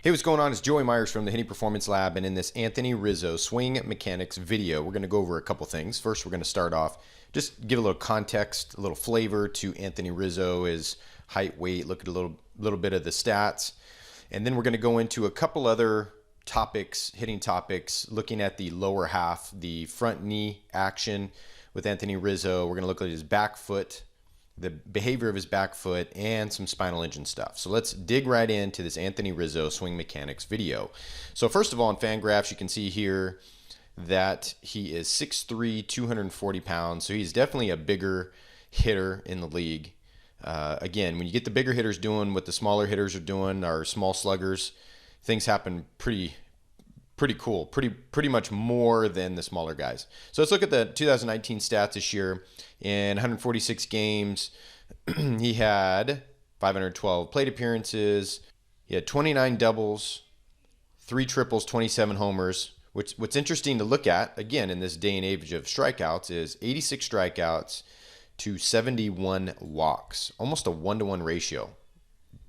Hey, what's going on? It's Joey Myers from the Hitting Performance Lab, and in this Anthony Rizzo swing mechanics video, we're going to go over a couple things. First, we're going to start off, just give a little context, a little flavor to Anthony Rizzo, his height, weight, look at a little bit of the stats, and then we're going to go into a couple other topics, hitting topics, looking at the lower half, the front knee action with Anthony Rizzo. We're going to look at his back foot, the behavior of his back foot, and some spinal engine stuff. So let's dig right into this Anthony Rizzo swing mechanics video. So first of all, in Fangraphs, you can see here that he is 6'3", 240 pounds. So he's definitely a bigger hitter in the league. Again, when you get the bigger hitters doing what the smaller hitters are doing, our small sluggers, things happen pretty cool, pretty much more than the smaller guys. So let's look at the 2019 stats this year. In 146 games, he had 512 plate appearances. He had 29 doubles, 3 triples, 27 homers. What's interesting to look at, again, in this day and age of strikeouts, is 86 strikeouts to 71 walks, almost a 1-to-1 ratio.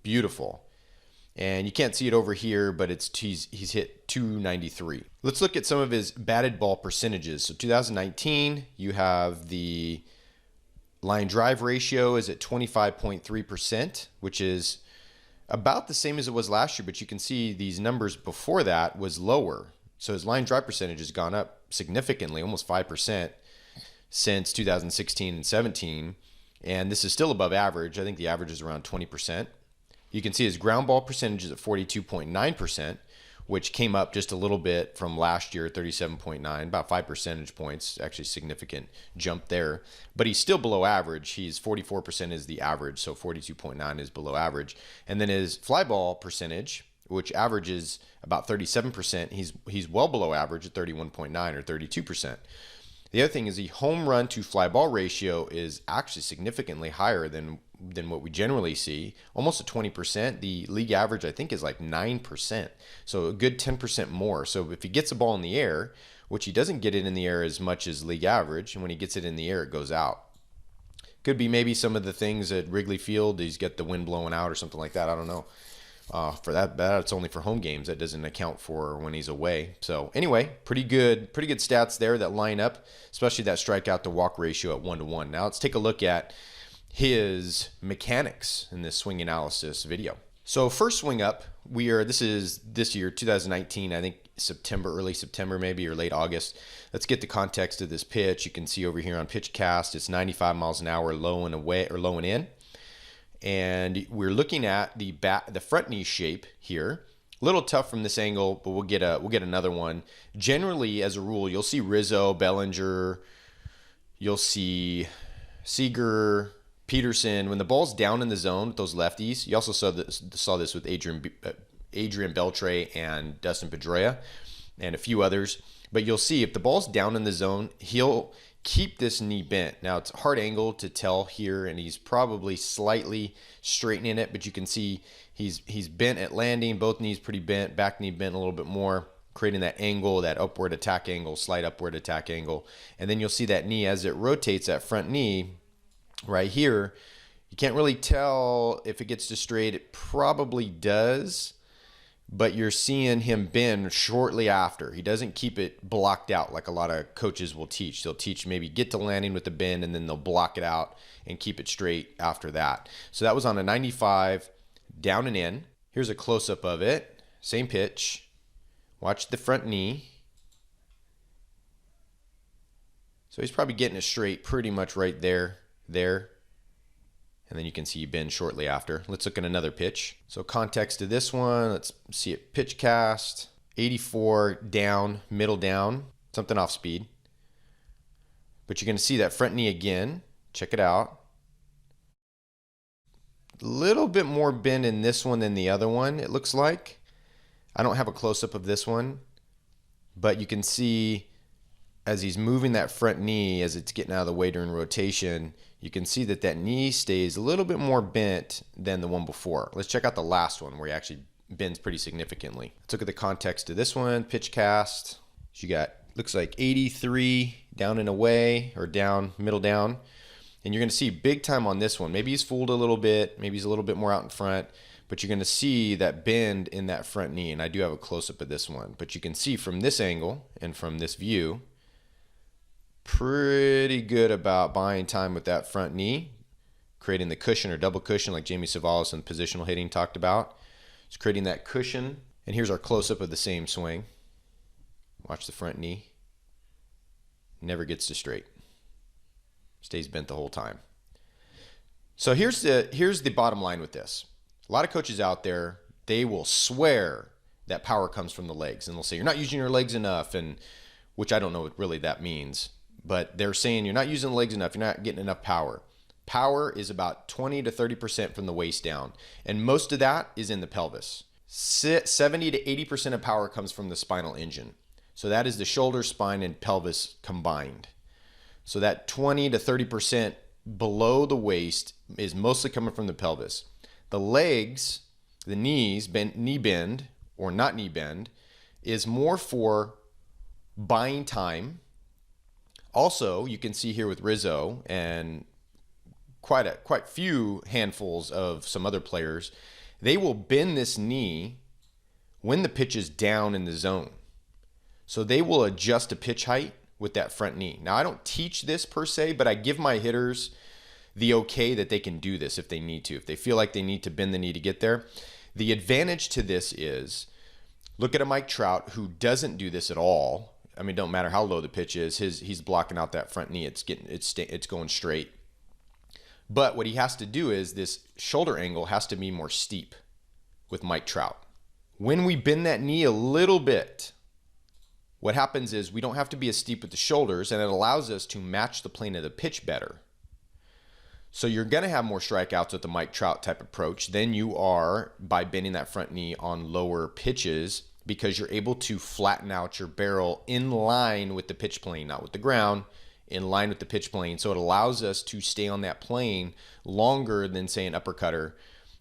Beautiful. And you can't see it over here, but he's hit 293. Let's look at some of his batted ball percentages. So 2019, you have the line drive ratio is at 25.3%, which is about the same as it was last year, but you can see these numbers before that was lower. So his line drive percentage has gone up significantly, almost 5% since 2016 and 17. And this is still above average. I think the average is around 20%. You can see his ground ball percentage is at 42.9%, which came up just a little bit from last year, 37.9, about 5 percentage points, actually significant jump there. But he's still below average. He's 44% is the average, so 42.9 is below average. And then his fly ball percentage, which averages about 37%, he's well below average at 31.9 or 32%. The other thing is the home run to fly ball ratio is actually significantly higher than what we generally see, almost at 20%. The league average, I think, is like 9%. So a good 10% more. So if he gets a ball in the air, which he doesn't get it in the air as much as league average, and when he gets it in the air, it goes out. Could be maybe some of the things at Wrigley Field, he's got the wind blowing out or something like that. I don't know. For that, it's only for home games. That doesn't account for when he's away. So anyway, pretty good stats there that line up, especially that strikeout to walk ratio at 1-to-1. Now let's take a look at his mechanics in this swing analysis video. So first swing up, this is this year, 2019, I think early September maybe, or late August. Let's get the context of this pitch. You can see over here on PitchCast, it's 95 miles an hour low and away, or low and in. And we're looking at the front knee shape here. A little tough from this angle, but we'll get another one. Generally, as a rule, you'll see Rizzo, Bellinger, you'll see Seager, Peterson. When the ball's down in the zone with those lefties, you also saw this with Adrian Beltre and Dustin Pedroia and a few others. But you'll see if the ball's down in the zone, he'll keep this knee bent. Now it's a hard angle to tell here, and he's probably slightly straightening it, but you can see he's bent at landing, both knees pretty bent, back knee bent a little bit more, creating that angle, that upward attack angle, slight upward attack angle. And then you'll see that knee as it rotates, that front knee right here. You can't really tell if it gets to straight. It probably does, but you're seeing him bend shortly after. He doesn't keep it blocked out like a lot of coaches will teach. They'll teach maybe get to landing with the bend, and then they'll block it out and keep it straight after that. So that was on a 95, down and in. Here's a close-up of it. Same pitch. Watch the front knee. So he's probably getting it straight pretty much right there. And then you can see you bend shortly after. Let's look at another pitch. So context to this one, let's see it. PitchCast, 84 down, middle down, something off speed. But you're going to see that front knee again. Check it out. A little bit more bend in this one than the other one, it looks like. I don't have a close-up of this one, but you can see as he's moving that front knee, as it's getting out of the way during rotation, you can see that knee stays a little bit more bent than the one before. Let's check out the last one where he actually bends pretty significantly. Let's look at the context of this one, PitchCast. So you got, looks like 83 down and away, or down, middle down. And you're going to see big time on this one. Maybe he's fooled a little bit. Maybe he's a little bit more out in front. But you're going to see that bend in that front knee. And I do have a close-up of this one. But you can see from this angle and from this view, pretty good about buying time with that front knee, creating the cushion or double cushion like Jamie Savalas in positional hitting talked about. It's creating that cushion. And here's our close-up of the same swing. Watch the front knee. Never gets to straight. Stays bent the whole time. So here's the bottom line with this. A lot of coaches out there, they will swear that power comes from the legs. And they'll say, you're not using your legs enough, and which I don't know what really that means. But they're saying you're not using the legs enough, you're not getting enough power. Power is about 20 to 30% from the waist down. And most of that is in the pelvis. 70 to 80% of power comes from the spinal engine. So that is the shoulder, spine, and pelvis combined. So that 20 to 30% below the waist is mostly coming from the pelvis. The legs, the knees, knee bend or not knee bend, is more for buying time. Also, you can see here with Rizzo and quite few handfuls of some other players, they will bend this knee when the pitch is down in the zone. So they will adjust a pitch height with that front knee. Now, I don't teach this per se, but I give my hitters the okay that they can do this if they need to, if they feel like they need to bend the knee to get there. The advantage to this is, look at a Mike Trout who doesn't do this at all. I mean, don't matter how low the pitch is, he's blocking out that front knee. It's going straight. But what he has to do is this shoulder angle has to be more steep with Mike Trout. When we bend that knee a little bit, what happens is we don't have to be as steep with the shoulders, and it allows us to match the plane of the pitch better. So you're going to have more strikeouts with the Mike Trout type approach than you are by bending that front knee on lower pitches, because you're able to flatten out your barrel in line with the pitch plane, not with the ground, in line with the pitch plane. So it allows us to stay on that plane longer than, say, an uppercutter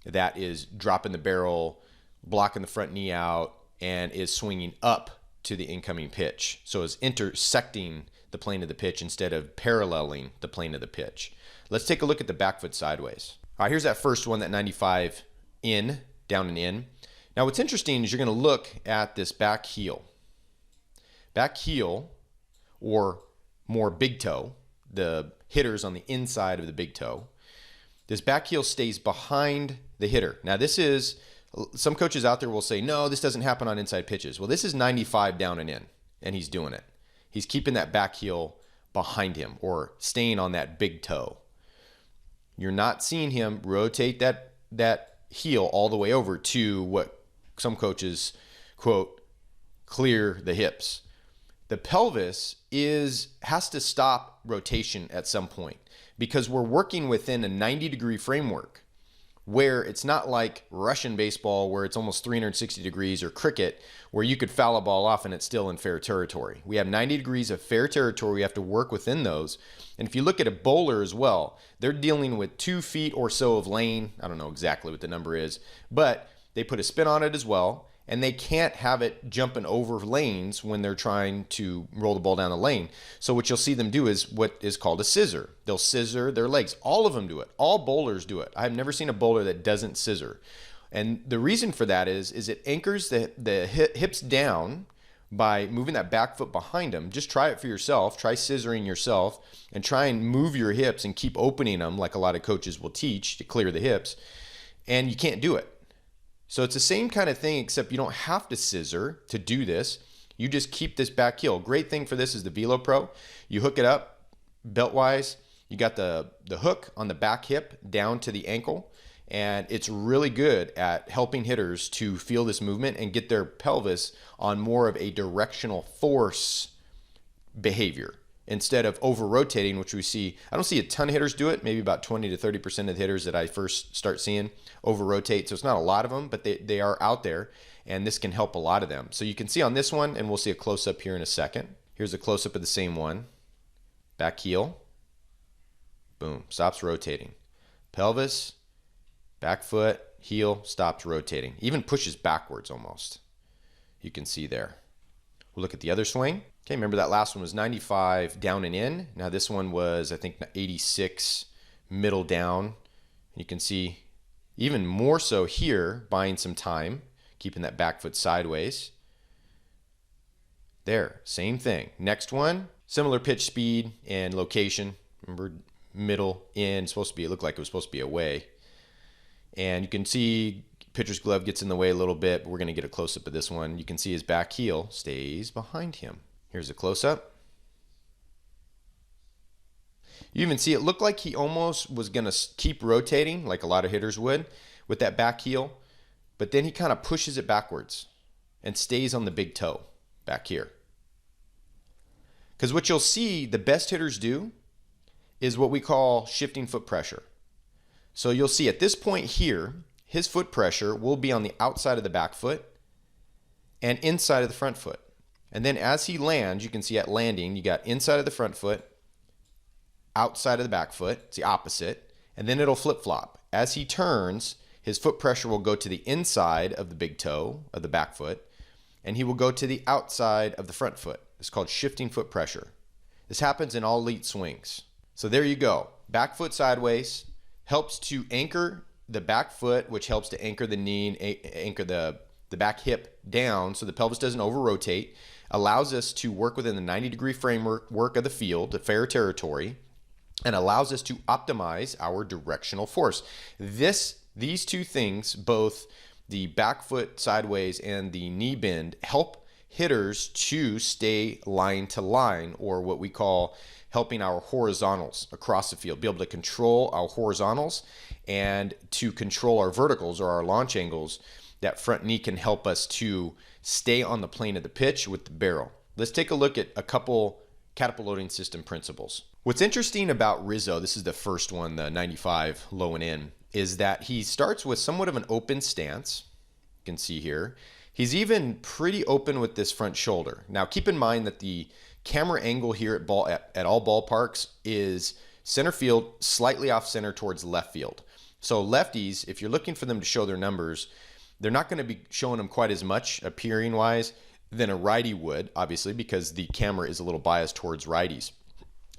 that is dropping the barrel, blocking the front knee out, and is swinging up to the incoming pitch. So it's intersecting the plane of the pitch instead of paralleling the plane of the pitch. Let's take a look at the back foot sideways. All right, here's that first one, that 95 in, down and in. Now what's interesting is you're going to look at this back heel. Back heel, or more big toe, the hitter's on the inside of the big toe. This back heel stays behind the hitter. Now this is, some coaches out there will say, no, this doesn't happen on inside pitches. Well, this is 95 down and in, and he's doing it. He's keeping that back heel behind him or staying on that big toe. You're not seeing him rotate that heel all the way over to what some coaches quote, clear the hips. The pelvis has to stop rotation at some point because we're working within a 90-degree framework where it's not like Russian baseball where it's almost 360 degrees, or cricket where you could foul a ball off and it's still in fair territory. We have 90 degrees of fair territory. We have to work within those. And if you look at a bowler as well, they're dealing with 2 feet or so of lane. I don't know exactly what the number is, but they put a spin on it as well. And they can't have it jumping over lanes when they're trying to roll the ball down the lane. So what you'll see them do is what is called a scissor. They'll scissor their legs. All of them do it. All bowlers do it. I've never seen a bowler that doesn't scissor. And the reason for that is it anchors the hips down by moving that back foot behind them. Just try it for yourself. Try scissoring yourself and try and move your hips and keep opening them like a lot of coaches will teach to clear the hips. And you can't do it. So it's the same kind of thing, except you don't have to scissor to do this. You just keep this back heel. Great thing for this is the Velo Pro. You hook it up belt-wise. You got the hook on the back hip down to the ankle, and it's really good at helping hitters to feel this movement and get their pelvis on more of a directional force behavior instead of over-rotating, which we see. I don't see a ton of hitters do it. Maybe about 20 to 30% of the hitters that I first start seeing over-rotate. So it's not a lot of them, but they are out there, and this can help a lot of them. So you can see on this one, and we'll see a close-up here in a second. Here's a close-up of the same one. Back heel. Boom. Stops rotating. Pelvis, back foot, heel, stops rotating. Even pushes backwards almost. You can see there. We'll look at the other swing. Okay, remember that last one was 95 down and in. Now this one was, I think, 86 middle down. You can see even more so here, buying some time, keeping that back foot sideways. There, same thing. Next one, similar pitch speed and location. Remember, middle in, supposed to be, it looked like it was supposed to be away. And you can see pitcher's glove gets in the way a little bit, but we're going to get a close-up of this one. You can see his back heel stays behind him. Here's a close-up. You even see it looked like he almost was going to keep rotating, like a lot of hitters would, with that back heel. But then he kind of pushes it backwards and stays on the big toe back here. Because what you'll see the best hitters do is what we call shifting foot pressure. So you'll see at this point here, his foot pressure will be on the outside of the back foot and inside of the front foot. And then as he lands, you can see at landing, you got inside of the front foot, outside of the back foot, it's the opposite, and then it'll flip-flop. As he turns, his foot pressure will go to the inside of the big toe of the back foot, and he will go to the outside of the front foot. It's called shifting foot pressure. This happens in all elite swings. So there you go. Back foot sideways helps to anchor the back foot, which helps to anchor the knee, anchor the back hip down so the pelvis doesn't over-rotate, allows us to work within the 90-degree framework of the field, the fair territory, and allows us to optimize our directional force. These two things, both the back foot sideways and the knee bend, help hitters to stay line to line, or what we call helping our horizontals across the field, be able to control our horizontals and to control our verticals or our launch angles. That front knee can help us to stay on the plane of the pitch with the barrel. Let's take a look at a couple catapult loading system principles. What's interesting about Rizzo, this is the first one, the 95 low and in, is that he starts with somewhat of an open stance. You can see here. He's even pretty open with this front shoulder. Now keep in mind that the camera angle here at all ballparks is center field, slightly off center towards left field. So lefties, if you're looking for them to show their numbers, they're not going to be showing them quite as much appearing wise than a righty would, obviously, because the camera is a little biased towards righties.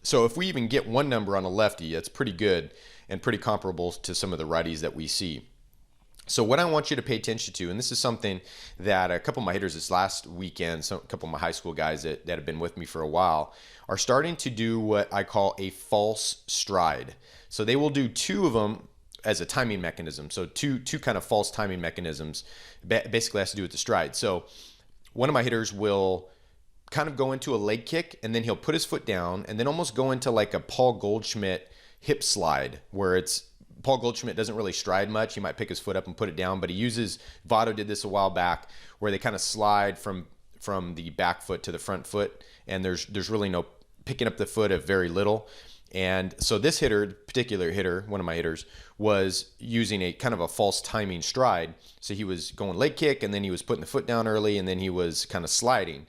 So if we even get one number on a lefty, that's pretty good and pretty comparable to some of the righties that we see. So what I want you to pay attention to, and this is something that a couple of my hitters this last weekend, a couple of my high school guys that have been with me for a while, are starting to do what I call a false stride. So they will do two of them as a timing mechanism. So two kind of false timing mechanisms basically has to do with the stride. So one of my hitters will kind of go into a leg kick, and then he'll put his foot down and then almost go into like a Paul Goldschmidt hip slide, where it's Paul Goldschmidt doesn't really stride much. He might pick his foot up and put it down, but he uses, Votto did this a while back, where they kind of slide from the back foot to the front foot, and there's really no picking up the foot of very little. And so this particular hitter, one of my hitters, was using a kind of a false timing stride. So he was going leg kick, and then he was putting the foot down early, and then he was kind of sliding.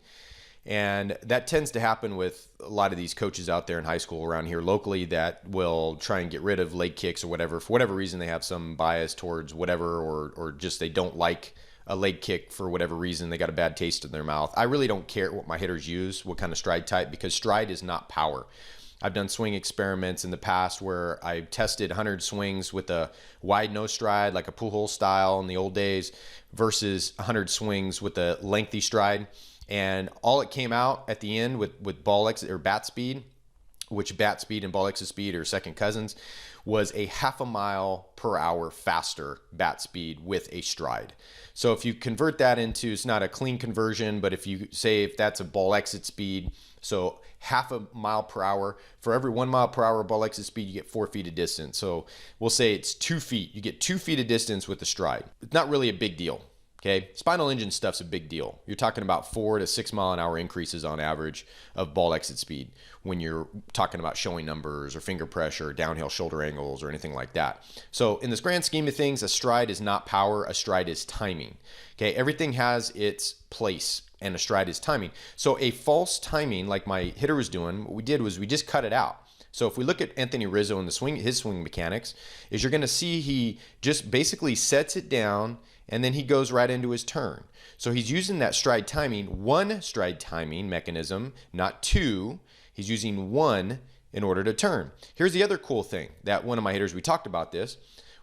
And that tends to happen with a lot of these coaches out there in high school around here locally that will try and get rid of leg kicks or whatever. For whatever reason, they have some bias towards whatever, or just they don't like a leg kick for whatever reason. They got a bad taste in their mouth. I really don't care what my hitters use, what kind of stride type, because stride is not power. I've done swing experiments in the past where I tested 100 swings with a wide nose stride, like a Pujols style in the old days, versus 100 swings with a lengthy stride. And all it came out at the end with ball exit or bat speed, which bat speed and ball exit speed are second cousins, was a 0.5 mile per hour faster bat speed with a stride. So if you convert that into, it's not a clean conversion, but if you say if that's a ball exit speed, so 0.5 mile per hour, for every 1 mile per hour ball exit speed, you get 4 feet of distance. So we'll say it's 2 feet. You get 2 feet of distance with the stride. It's not really a big deal. Okay, spinal engine stuff's a big deal. You're talking about 4 to 6 mile an hour increases on average of ball exit speed when you're talking about showing numbers or finger pressure, downhill shoulder angles, or anything like that. So in this grand scheme of things, a stride is not power, a stride is timing. Okay, everything has its place, and a stride is timing. So a false timing, like my hitter was doing, what we did was we just cut it out. So if we look at Anthony Rizzo and his swing mechanics, is you're going to see he just basically sets it down, and then he goes right into his turn. So he's using that stride timing, one stride timing mechanism, not two. He's using one in order to turn. Here's the other cool thing that one of my hitters, we talked about this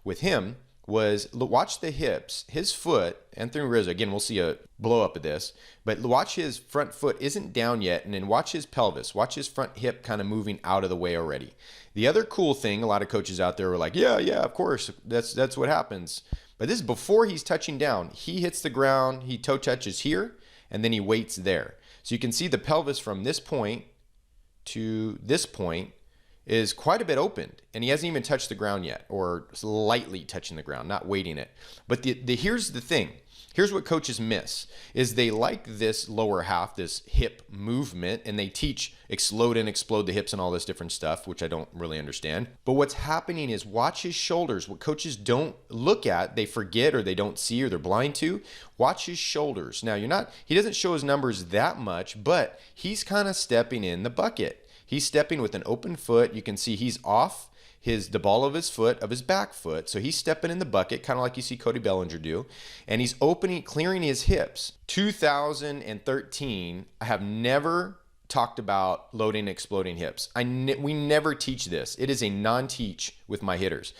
with him, was watch the hips. His foot, Anthony Rizzo, again, we'll see a blow up of this, but watch his front foot isn't down yet, and then watch his pelvis. Watch his front hip kind of moving out of the way already. The other cool thing, a lot of coaches out there were like, yeah, of course, that's what happens. But this is before he's touching down. He hits the ground, he toe touches here, and then he waits there. So you can see the pelvis from this point to this point is quite a bit opened, and he hasn't even touched the ground yet, or lightly touching the ground, not weighting it. But here's the thing. Here's what coaches miss, is they like this lower half, this hip movement, and they teach explode and explode the hips and all this different stuff, which I don't really understand. But what's happening is watch his shoulders. What coaches don't look at, they forget or they don't see or they're blind to, watch his shoulders. Now he doesn't show his numbers that much, but he's kind of stepping in the bucket. He's stepping with an open foot. You can see he's off the ball of his foot, of his back foot. So he's stepping in the bucket, kind of like you see Cody Bellinger do. And he's clearing his hips. 2013, I have never talked about loading and exploding hips. We never teach this. It is a non-teach with my hitters.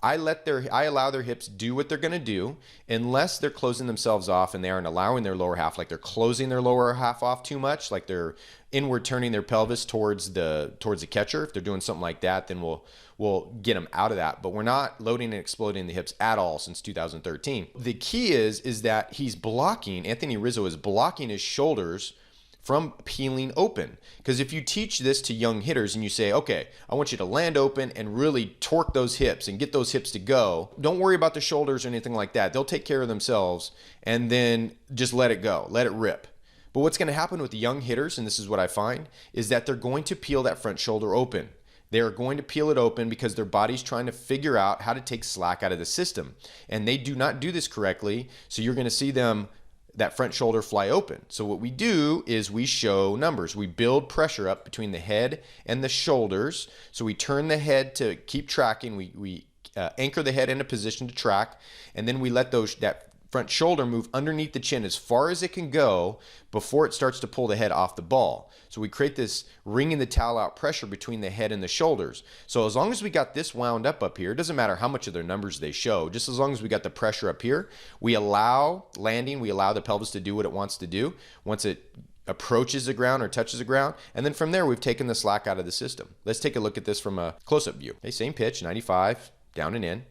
I allow their hips do what they're going to do unless they're closing themselves off and they aren't allowing their lower half, like they're closing their lower half off too much, like they're inward turning their pelvis towards the catcher. If they're doing something like that, then we'll get them out of that. But we're not loading and exploding the hips at all since 2013. The key is that Anthony Rizzo is blocking his shoulders from peeling open. Because if you teach this to young hitters and you say, okay, I want you to land open and really torque those hips and get those hips to go, don't worry about the shoulders or anything like that. They'll take care of themselves, and then just let it go, let it rip. But what's going to happen with the young hitters, and this is what I find, is that they're going to peel that front shoulder open. They're going to peel it open because their body's trying to figure out how to take slack out of the system. And they do not do this correctly, so you're going to see that front shoulder fly open. So what we do is we show numbers. We build pressure up between the head and the shoulders. So we turn the head to keep tracking. We anchor the head in a position to track, and then we let that front shoulder move underneath the chin as far as it can go before it starts to pull the head off the ball. So we create this wringing the towel out pressure between the head and the shoulders. So as long as we got this wound up here, it doesn't matter how much of their numbers they show, just as long as we got the pressure up here, we allow landing, we allow the pelvis to do what it wants to do once it approaches the ground or touches the ground, and then from there we've taken the slack out of the system. Let's take a look at this from a close-up view. Okay, same pitch, 95, down and in.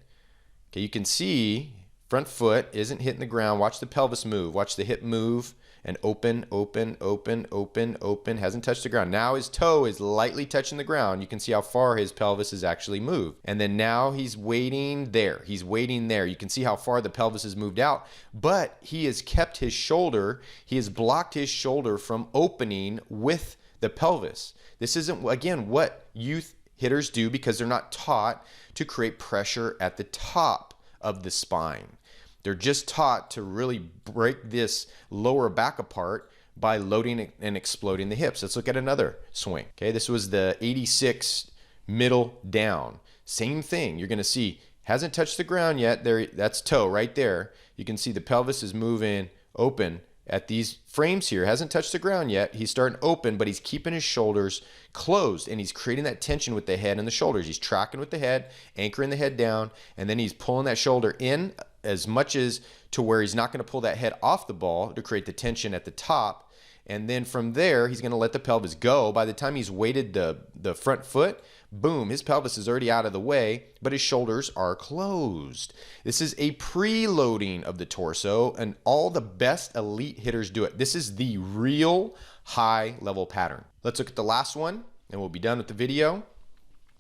Okay, you can see front foot isn't hitting the ground. Watch the pelvis move. Watch the hip move and open, open, open, open, open. Hasn't touched the ground. Now his toe is lightly touching the ground. You can see how far his pelvis has actually moved. And then now he's waiting there. He's waiting there. You can see how far the pelvis has moved out, but he has kept his shoulder. He has blocked his shoulder from opening with the pelvis. This isn't, again, what youth hitters do because they're not taught to create pressure at the top of the spine. They're just taught to really break this lower back apart by loading and exploding the hips. Let's look at another swing. Okay, this was the 86 middle down. Same thing. You're going to see hasn't touched the ground yet. There, that's toe right there. You can see the pelvis is moving open at these frames here. Hasn't touched the ground yet. He's starting open, but he's keeping his shoulders closed, and he's creating that tension with the head and the shoulders. He's tracking with the head, anchoring the head down, and then he's pulling that shoulder in as much as to where he's not going to pull that head off the ball to create the tension at the top. And then from there, he's going to let the pelvis go. By the time he's weighted the front foot, boom, his pelvis is already out of the way, but his shoulders are closed. This is a preloading of the torso, and all the best elite hitters do it. This is the real high level pattern. Let's look at the last one, and we'll be done with the video.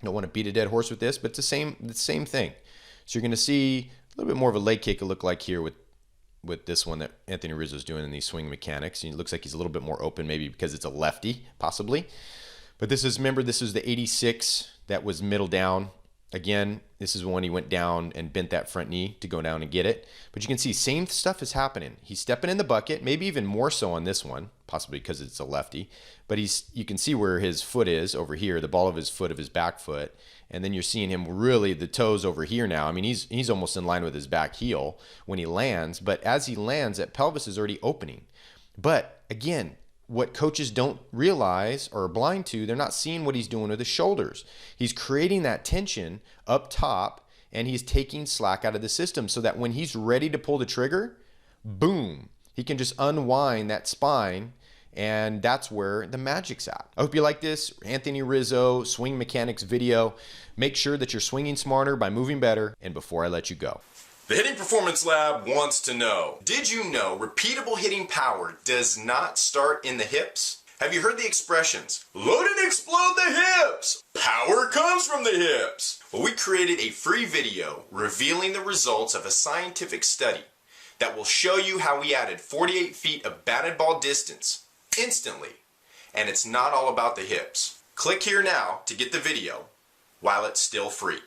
Don't want to beat a dead horse with this, but it's the same thing. So you're going to see a little bit more of a leg kick it looked like here with this one that Anthony Rizzo is doing in these swing mechanics. He looks like he's a little bit more open, maybe because it's a lefty, possibly. But this is, remember, this is the 86 that was middle down. Again, this is when he went down and bent that front knee to go down and get it. But you can see same stuff is happening. He's stepping in the bucket, maybe even more so on this one, possibly because it's a lefty. But you can see where his foot is over here, the ball of his foot, of his back foot. And then you're seeing him really, the toes over here now. I mean, he's almost in line with his back heel when he lands. But as he lands, that pelvis is already opening. But again, what coaches don't realize or are blind to, they're not seeing what he's doing with his shoulders. He's creating that tension up top, and he's taking slack out of the system so that when he's ready to pull the trigger, boom, he can just unwind that spine, and that's where the magic's at. I hope you like this Anthony Rizzo swing mechanics video. Make sure that you're swinging smarter by moving better. And before I let you go, the Hitting Performance Lab wants to know, did you know repeatable hitting power does not start in the hips? Have you heard the expressions, load and explode the hips? Power comes from the hips. Well, we created a free video revealing the results of a scientific study that will show you how we added 48 feet of batted ball distance instantly. And it's not all about the hips. Click here now to get the video while it's still free.